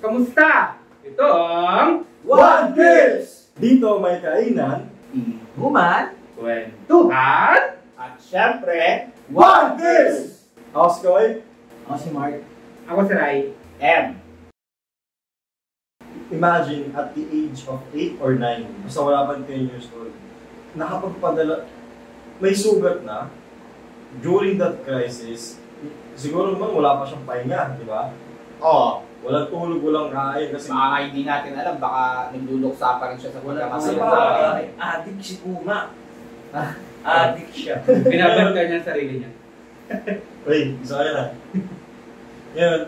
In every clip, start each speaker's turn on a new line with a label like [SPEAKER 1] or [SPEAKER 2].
[SPEAKER 1] Kamusta? Ito ang
[SPEAKER 2] One Piece! Dito may kainan,
[SPEAKER 3] Human,
[SPEAKER 1] kwentuhan,
[SPEAKER 3] at syempre,
[SPEAKER 2] One Piece! Ako si Koy.
[SPEAKER 3] ako si Mark.
[SPEAKER 1] ako si Rai.
[SPEAKER 3] M.
[SPEAKER 2] Imagine at the age of 8 or 9, basta wala pang 10 years old, nakapagpadala, may sugat na, during that crisis, siguro naman wala pa siyang pahinga, di ba?
[SPEAKER 3] Oo.
[SPEAKER 2] Walang tulog, walang kain kasi...
[SPEAKER 3] Baka hindi natin alam, baka nagduluksa pa rin siya sa
[SPEAKER 2] Kasi
[SPEAKER 3] pagkakasal.
[SPEAKER 4] Adik si Kuma. Adik siya.
[SPEAKER 1] Binabantay niya ang sarili niya.
[SPEAKER 2] Wait, isa ka na. Ngayon,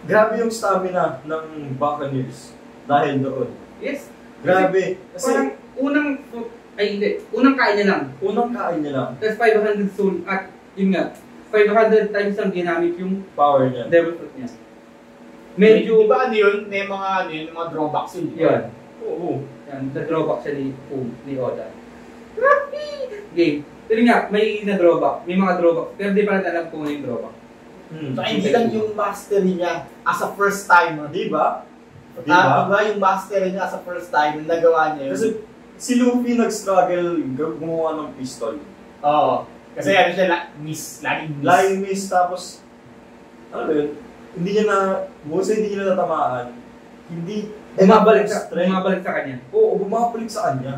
[SPEAKER 2] grabe yung stamina ng Buccaneers dahil doon.
[SPEAKER 1] Yes.
[SPEAKER 2] Grabe.
[SPEAKER 1] Parang
[SPEAKER 2] Kasi
[SPEAKER 1] unang kain niya lang.
[SPEAKER 2] unang kain niya lang,
[SPEAKER 1] Tapos 500 soul at yun nga, 500 times ang ginamit yung
[SPEAKER 2] power niya.
[SPEAKER 1] devil fruit niya. Medyo,
[SPEAKER 3] Di ba ano yun? May mga drawbacks yun.
[SPEAKER 1] yun.
[SPEAKER 2] Oo.
[SPEAKER 1] Yan, na-drawback siya ni Oda. Game. Pero nga, may na-drawback. May mga drawback. Pero di pa natin alam kung ano yung drawback.
[SPEAKER 3] So, hindi lang yung mastery niya as a first timer.
[SPEAKER 2] Di ba? Di
[SPEAKER 3] Diba
[SPEAKER 2] ba?
[SPEAKER 3] yung mastery niya as a first time, nagawa niya yun?
[SPEAKER 2] Kasi si Luffy nag-struggle gumawa ng pistol.
[SPEAKER 3] Oo. Kasi ano siya, laging miss.
[SPEAKER 2] Lying miss, tapos, ano ba yun? Hindi niya natamaan. Hindi,
[SPEAKER 1] Bumabalik
[SPEAKER 2] strength.
[SPEAKER 1] sa kanya.
[SPEAKER 2] Oo, bumabalik sa kanya.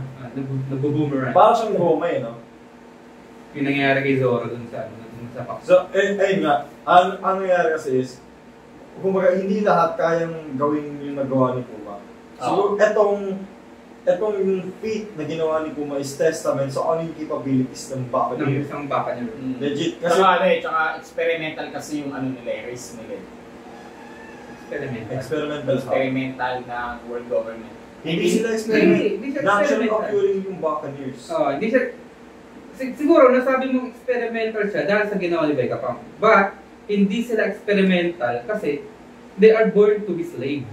[SPEAKER 1] Nag-boomerang.
[SPEAKER 2] Para siyang goma eh, no?
[SPEAKER 1] Yung nangyayari kay Zoro dun sa Pax.
[SPEAKER 2] So, ayun nga, ang nangyayari kasi is, kumbaga, hindi lahat kayang gawin yung nagawa ni Kuma. So, etong yung feat na ginawa ni Kuma is testament so ano yung capabilities ng
[SPEAKER 1] Ng
[SPEAKER 2] Buccaneer.
[SPEAKER 1] isang baka niya.
[SPEAKER 2] Legit. Kasi,
[SPEAKER 3] Tsaka experimental kasi yung ano nila, race nila. Experimental na world government.
[SPEAKER 2] hindi sila experiment.
[SPEAKER 1] Hindi siya
[SPEAKER 2] Natural
[SPEAKER 1] experimental.
[SPEAKER 2] occurring yung Buccaneers.
[SPEAKER 1] Hindi siya... Siguro, nasabi mong experimental siya dahil sa ginawa ni Vegapunk. But, hindi sila experimental kasi they are born to be slave.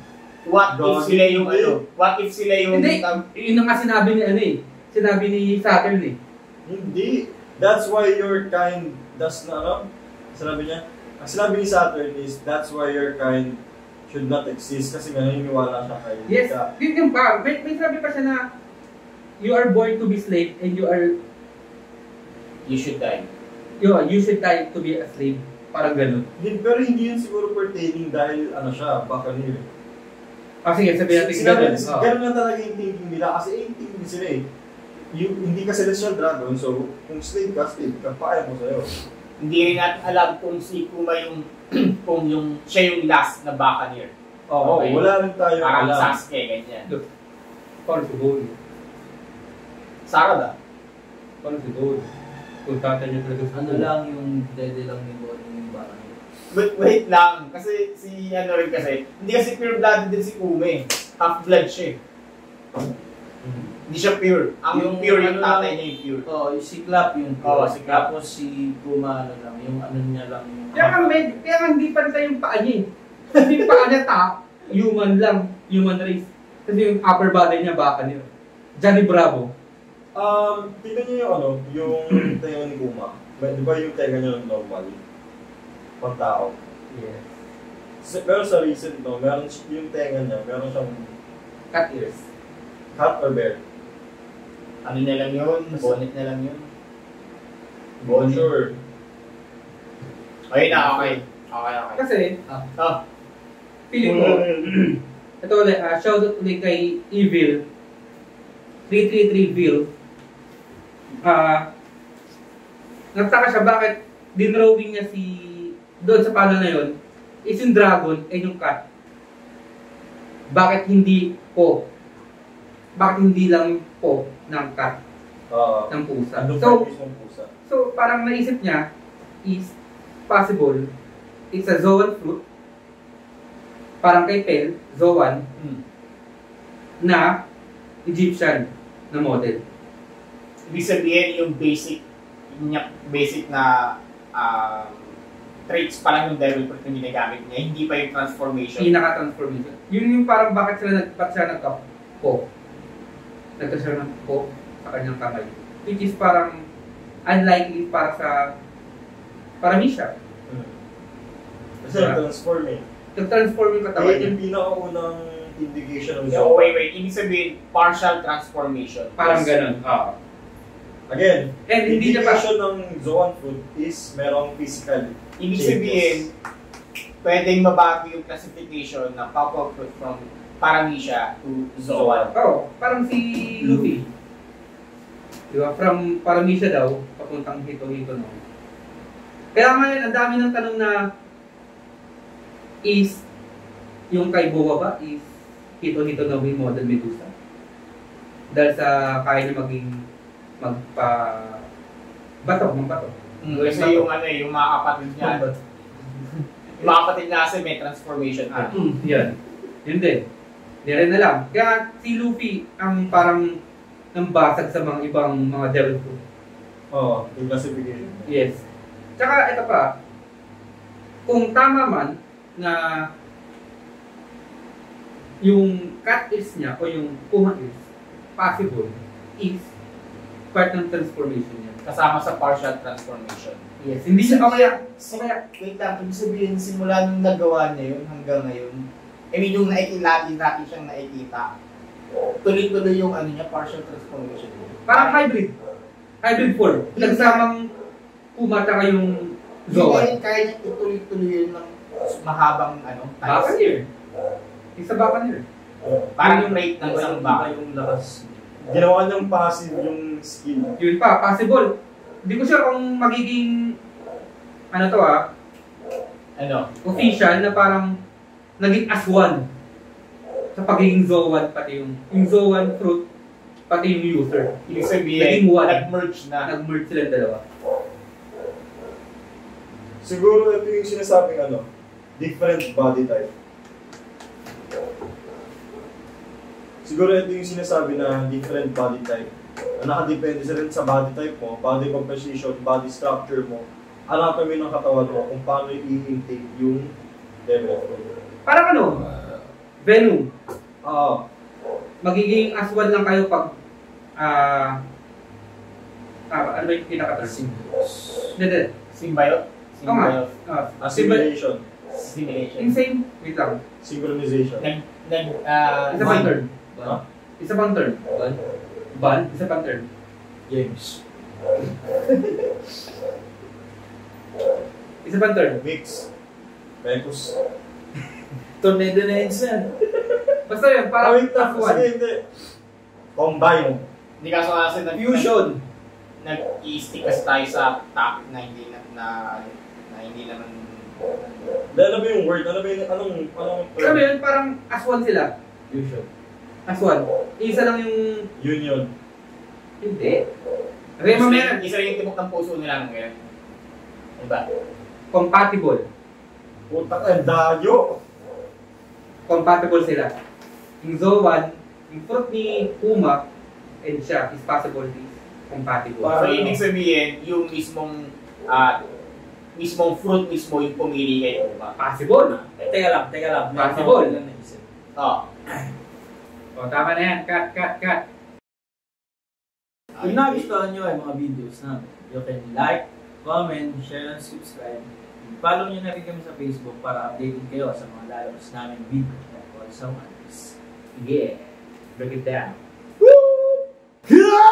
[SPEAKER 3] What if sila yung ano? What if sila yung...
[SPEAKER 1] Hindi, yun ang nga sinabi ni ano eh. Sinabi ni Saturn eh.
[SPEAKER 2] Hindi. That's why your kind does not, ano? Sinabi niya? Ang sinabi ni Saturn is, that's why your kind should not exist kasi nga naniniwala siya kay
[SPEAKER 1] Yes,
[SPEAKER 2] Nika.
[SPEAKER 1] yun yung pa. May sabi pa siya na you are born to be slave and
[SPEAKER 3] You should die.
[SPEAKER 1] you should die to be a slave. Parang ganun.
[SPEAKER 2] Pero hindi yun siguro pertaining dahil ano siya, Buccaneer.
[SPEAKER 1] Sige, sabihin natin ganun.
[SPEAKER 2] Ganun lang talaga yung thinking nila kasi 18 din sila eh. Hindi ka celestial dragon, so kung slave ka, kaya mo sa'yo.
[SPEAKER 3] Hindi rin natin alam kung si Kuma yung siya yung last na Buccaneer.
[SPEAKER 2] Oo,
[SPEAKER 1] Okay.
[SPEAKER 2] wala rin tayo
[SPEAKER 3] Parang
[SPEAKER 2] alam.
[SPEAKER 3] Sasuke, ganyan.
[SPEAKER 1] Paano si Gold?
[SPEAKER 3] Sarada.
[SPEAKER 1] Paano si Gold? Kung tatay niya talaga sa
[SPEAKER 4] Ano lang yung dede lang ni Bon yung barang.
[SPEAKER 3] Wait lang, kasi si ano rin kasi, hindi kasi pure blooded din si Kuma eh. Half blood siya eh. Hindi siya pure. Ang pure yung tatay niya yung pure.
[SPEAKER 4] Oo, yung si Clap yung
[SPEAKER 3] Oo, si Clap.
[SPEAKER 4] Tapos si Kuma ano lang, yung ano niya lang yung...
[SPEAKER 1] Kaya nga hindi pantay yung paa niya eh. Kasi yung paa niya human lang, human race. Kasi yung upper body niya baka niya. Johnny Bravo.
[SPEAKER 2] Tingnan niyo yung ano, yung tenga ni Kuma. Di ba yung tenga niya ng normal? Pang tao.
[SPEAKER 1] Yes.
[SPEAKER 2] Pero sa recent no, meron yung tenga niya, meron siyang
[SPEAKER 1] Cat ears.
[SPEAKER 2] cat or bear.
[SPEAKER 3] Ano na lang yun? Bonnet na lang yun.
[SPEAKER 2] Bonjour.
[SPEAKER 3] Okay na, okay. Okay.
[SPEAKER 1] Kasi, feeling ko, ito ulit, shoutout ulit kay Evil, 333 Vil. Nagtaka siya bakit dinrawing niya doon sa panel na yun, is yung dragon and yung cat. Bakit hindi po? Bakit hindi lang po ng cat, ng pusa?
[SPEAKER 2] Ano
[SPEAKER 1] So,
[SPEAKER 2] ng pusa?
[SPEAKER 1] So, parang naisip niya is possible, it's a Zoan fruit, parang kay Pel, Zoan, na Egyptian na model.
[SPEAKER 3] Ibig sabihin yung basic na traits pa lang yung devil fruit na ginagamit niya, hindi pa yung transformation.
[SPEAKER 1] Pinaka-transformation. Yun yung parang ba't siya nagka-po. Nagka siya ng po sa kanyang kamay. Which is parang unlikely para Misha.
[SPEAKER 2] Kasi transform eh.
[SPEAKER 1] nag-transform yung katawan
[SPEAKER 2] Ayun
[SPEAKER 1] niya.
[SPEAKER 2] yung pinakaunang indication ng
[SPEAKER 3] So, wait. Ibig sabihin, partial transformation.
[SPEAKER 1] Parang ganun.
[SPEAKER 2] Again,
[SPEAKER 1] And hindi niya pa,
[SPEAKER 2] indication ng zoan fruit is merong physical.
[SPEAKER 3] Ibig sabihin, pwedeng mabago yung classification ng purple fruit from Paramecia to Zoan.
[SPEAKER 1] parang si Luffy. Diba? From Paramecia daw, papuntang Hito-Hito no. Kaya ngayon, ang dami ng tanong na is yung kay Boba ba is Hito-Hito no yung model Medusa? Dahil sa kaya na maging magbato.
[SPEAKER 3] Kasi yung yung mga kapatid niya. Yung mga kapatid niya kasi may transformation na.
[SPEAKER 1] Yan. Yun din. Hindi rin alam. Kaya si Luffy ang parang nambasag sa mga ibang mga devil fruit.
[SPEAKER 2] Yung classification.
[SPEAKER 1] Yes. Tsaka ito pa, kung tama man na yung cat is niya o yung puma is possible is part ng transformation niya.
[SPEAKER 3] Kasama sa partial transformation.
[SPEAKER 1] Yes. Hindi siya
[SPEAKER 3] Wait lang, ibig sabihin, simula nung nagawa niya yun hanggang ngayon, yung natin siyang nakikita, tuloy-tuloy yung partial transformation.
[SPEAKER 1] parang hybrid. Hybrid form. Nagsamang puma tsaka yung
[SPEAKER 3] Hindi
[SPEAKER 1] zoan.
[SPEAKER 3] kaya niya ituloy-tuloy yun ng mahabang
[SPEAKER 1] Buccaneer. Isa Buccaneer.
[SPEAKER 3] Parang yung rate ng isang
[SPEAKER 4] Iba
[SPEAKER 3] baka.
[SPEAKER 4] yung lakas.
[SPEAKER 2] Ginawa niyang passive yung skill.
[SPEAKER 1] Yun pa, possible. Hindi ko sure kung magiging official na parang naging aswan sa pagiging Zoan pati yung Zoan fruit pati yung user.
[SPEAKER 3] Ibig sabihin,
[SPEAKER 1] Naging one.
[SPEAKER 3] nag-merge na.
[SPEAKER 1] Nag-merge silang dalawa.
[SPEAKER 2] Siguro ito yung sinasabing different body type. Siguro ito yung sinasabi na different body type. Na nakadepende sa rin sa body type mo, body composition, body structure mo, anatomy ng katawan mo, kung paano i-intake yung devil fruit.
[SPEAKER 1] Parang Venom. Magiging aswan lang kayo pag ano ba yung pinaka-term? Hindi.
[SPEAKER 3] Symbiote?
[SPEAKER 1] Oo nga.
[SPEAKER 2] Assimilation,
[SPEAKER 3] Simulation.
[SPEAKER 1] Insane. Wait lang.
[SPEAKER 2] synchronization.
[SPEAKER 1] Isa pang term. Isa pang term. Ban? Isa pang term.
[SPEAKER 4] James.
[SPEAKER 1] Isa pang term.
[SPEAKER 2] Mix. Mecus.
[SPEAKER 4] Tornado na yun yan.
[SPEAKER 1] Basta yun, parang
[SPEAKER 2] Wait lang,
[SPEAKER 1] aswan.
[SPEAKER 2] sige, hindi. Combine.
[SPEAKER 3] Hindi kaso kasi
[SPEAKER 4] Fusion.
[SPEAKER 3] nag-i-stick kasi tayo sa topic na hindi naman
[SPEAKER 2] Ano ba yung word? Ano ba yung, anong
[SPEAKER 1] Sabi yun, parang aswan sila.
[SPEAKER 4] Fusion.
[SPEAKER 1] Aswan. Isa lang yung...
[SPEAKER 2] Union.
[SPEAKER 1] Hindi. Okay, mamaya.
[SPEAKER 3] isa rin yung tibok ng puso nila ngayon. Diba?
[SPEAKER 1] Compatible.
[SPEAKER 2] Putak dayo.
[SPEAKER 1] Compatible sila. Yung Zoan, yung fruit ni Puma, and siya, is possible is compatible.
[SPEAKER 3] So, ibig sabihin, yung mismong fruit mismo yung pumili kay Puma.
[SPEAKER 1] Possible.
[SPEAKER 4] Teka lang.
[SPEAKER 1] Possible.
[SPEAKER 4] Lang naisip.
[SPEAKER 1] O, tama na yan. Cut.
[SPEAKER 4] Kung nagustuhan nyo yung mga videos namin, you can like, comment, share, and subscribe. Follow nyo na rin kami sa Facebook para updated kayo sa mga lalabas namin video tungkol sa One Piece.
[SPEAKER 1] Yeah. Look at that.
[SPEAKER 2] Yeah!